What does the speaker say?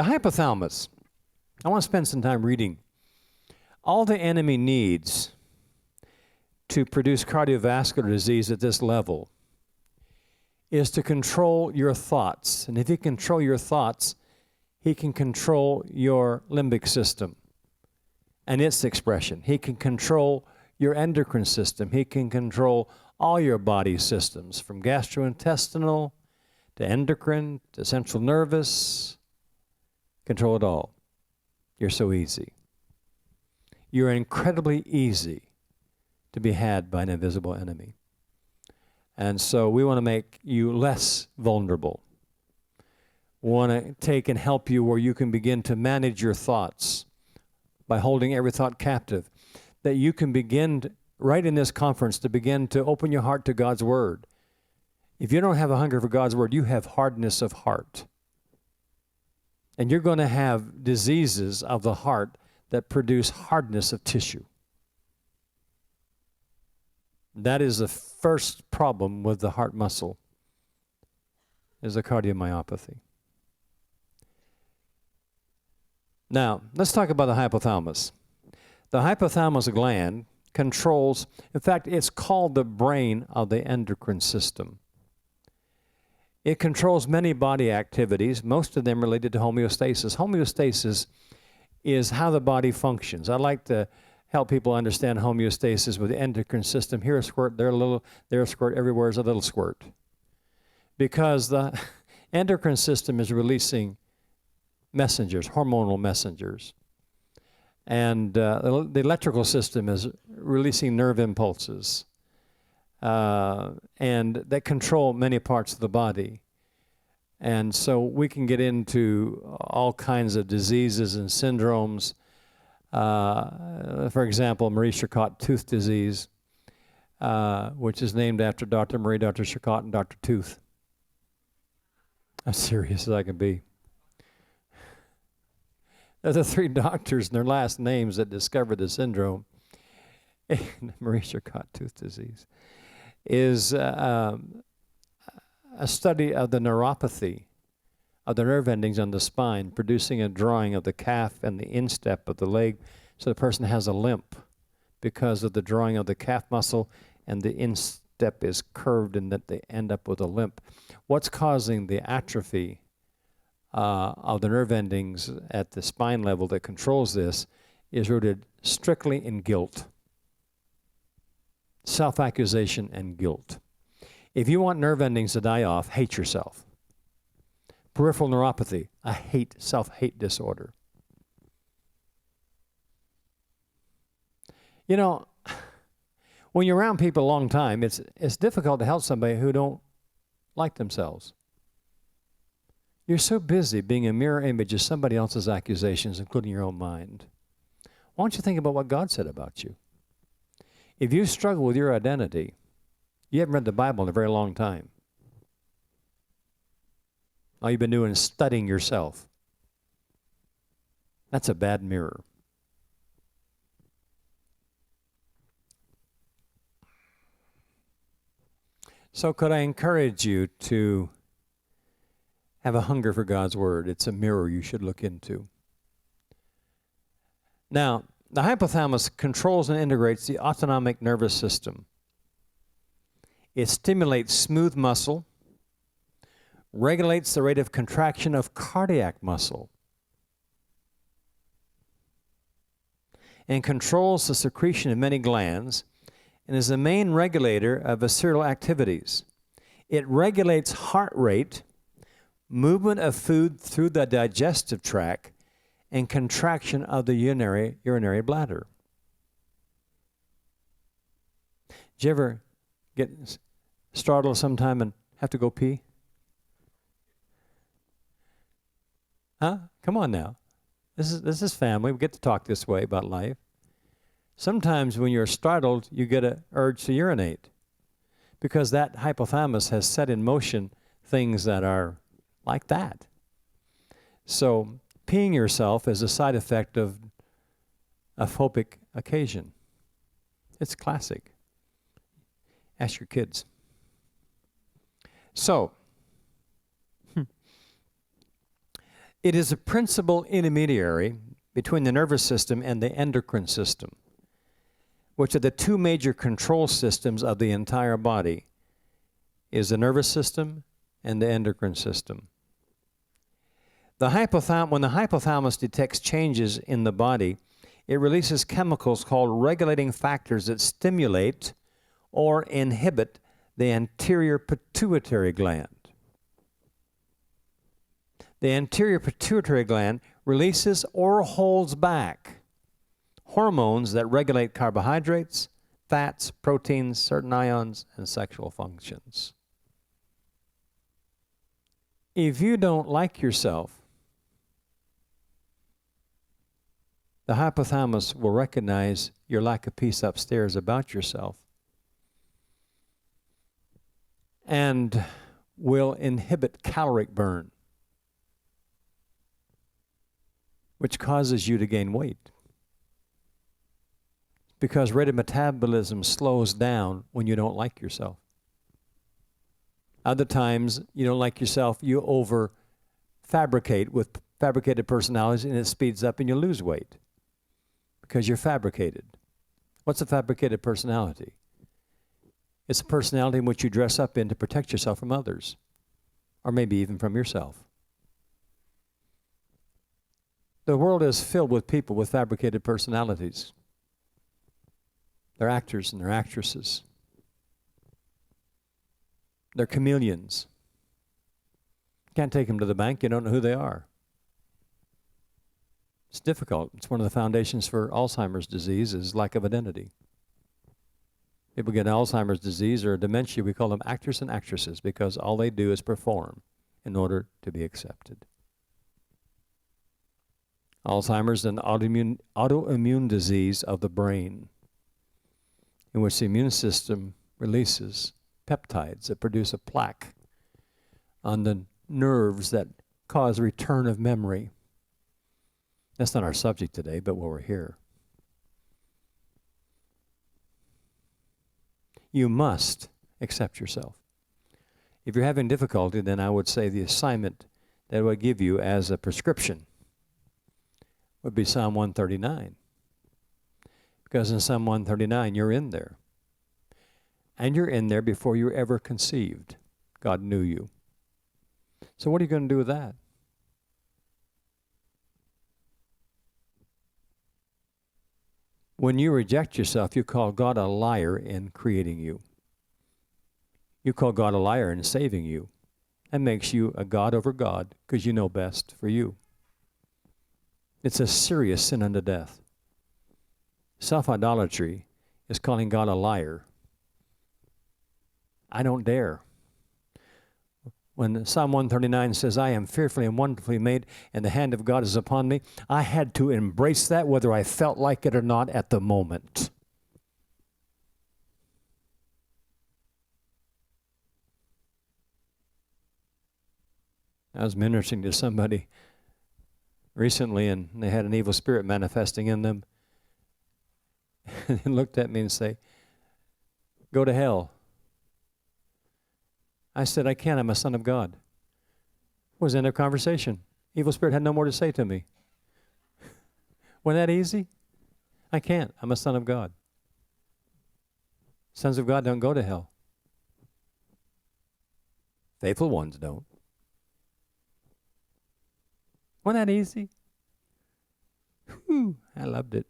The hypothalamus. I want to spend some time reading. All the enemy needs to produce cardiovascular disease at this level is to control your thoughts. And if he can control your thoughts, he can control your limbic system and its expression. He can control your endocrine system. He can control all your body systems, from gastrointestinal to endocrine to central nervous. Control it all. You're so easy. You're incredibly easy to be had by an invisible enemy. And so we want to make you less vulnerable. We want to take and help you where you can begin to manage your thoughts by holding every thought captive. That you can begin, right in this conference, to begin to open your heart to God's Word. If you don't have a hunger for God's Word, you have hardness of heart. And you're going to have diseases of the heart that produce hardness of tissue. That is the first problem with the heart muscle, is a cardiomyopathy. Now, let's talk about the hypothalamus. The hypothalamus gland controls, in fact, it's called the brain of the endocrine system. It controls many body activities, most of them related to homeostasis. Homeostasis is how the body functions. I like to help people understand homeostasis with the endocrine system. Here a squirt, there a little, there a squirt, everywhere is a little squirt. Because the endocrine system is releasing messengers, hormonal messengers. And the electrical system is releasing nerve impulses. And that control many parts of the body. And so we can get into all kinds of diseases and syndromes. For example, Marie-Charcot tooth disease, which is named after Dr. Marie, Dr. Charcot, and Dr. Tooth. I'm serious as I can be. They're the three doctors and their last names that discovered the syndrome. Marie-Charcot tooth disease is a study of the neuropathy of the nerve endings on the spine, producing a drawing of the calf and the instep of the leg, so the person has a limp because of the drawing of the calf muscle, and the instep is curved and that they end up with a limp. What's causing the atrophy of the nerve endings at the spine level that controls this is rooted strictly in guilt. Self-accusation and guilt. If you want nerve endings to die off, hate yourself. Peripheral neuropathy, a self-hate disorder. You know, when you're around people a long time, it's difficult to help somebody who don't like themselves. You're so busy being a mirror image of somebody else's accusations, including your own mind. Why don't you think about what God said about you? If you struggle with your identity, you haven't read the Bible in a very long time. All you've been doing is studying yourself. That's a bad mirror. So could I encourage you to have a hunger for God's Word? It's a mirror you should look into. Now, the hypothalamus controls and integrates the autonomic nervous system. It stimulates smooth muscle, regulates the rate of contraction of cardiac muscle, and controls the secretion of many glands, and is the main regulator of visceral activities. It regulates heart rate, movement of food through the digestive tract, and contraction of the urinary bladder. Did you ever get startled sometime and have to go pee? Huh? Come on now. This is family. We get to talk this way about life. Sometimes when you're startled, you get an urge to urinate because that hypothalamus has set in motion things that are like that. So peeing yourself is a side effect of a phobic occasion. It's classic. Ask your kids. So, It is a principal intermediary between the nervous system and the endocrine system, which are the two major control systems of the entire body, is the nervous system and the endocrine system. When the hypothalamus detects changes in the body, it releases chemicals called regulating factors that stimulate or inhibit the anterior pituitary gland. The anterior pituitary gland releases or holds back hormones that regulate carbohydrates, fats, proteins, certain ions, and sexual functions. If you don't like yourself, the hypothalamus will recognize your lack of peace upstairs about yourself and will inhibit caloric burn, which causes you to gain weight. Because rate of metabolism slows down when you don't like yourself. Other times, you don't like yourself, you over-fabricate with fabricated personalities, and it speeds up and you lose weight because you're fabricated. What's a fabricated personality? It's a personality in which you dress up in to protect yourself from others, or maybe even from yourself. The world is filled with people with fabricated personalities. They're actors and they're actresses. They're chameleons. Can't take them to the bank, you don't know who they are. It's difficult. It's one of the foundations for Alzheimer's disease is lack of identity. People get Alzheimer's disease or dementia, we call them actors and actresses because all they do is perform in order to be accepted. Alzheimer's is an autoimmune disease of the brain in which the immune system releases peptides that produce a plaque on the nerves that cause return of memory. That's not our subject today, but while we're here. You must accept yourself. If you're having difficulty, then I would say the assignment that I would give you as a prescription would be Psalm 139. Because in Psalm 139, you're in there. And you're in there before you were ever conceived. God knew you. So what are you going to do with that? When you reject yourself, you call God a liar in creating you. You call God a liar in saving you. That makes you a God over God because you know best for you. It's a serious sin unto death. Self-idolatry is calling God a liar. I don't dare. When Psalm 139 says, I am fearfully and wonderfully made, and the hand of God is upon me, I had to embrace that whether I felt like it or not at the moment. I was ministering to somebody recently, and they had an evil spirit manifesting in them. And they looked at me and say, go to hell. I said, I can't. I'm a son of God. It was the end of conversation. Evil spirit had no more to say to me. Wasn't that easy? I can't. I'm a son of God. Sons of God don't go to hell. Faithful ones don't. Wasn't that easy? Whew, I loved it.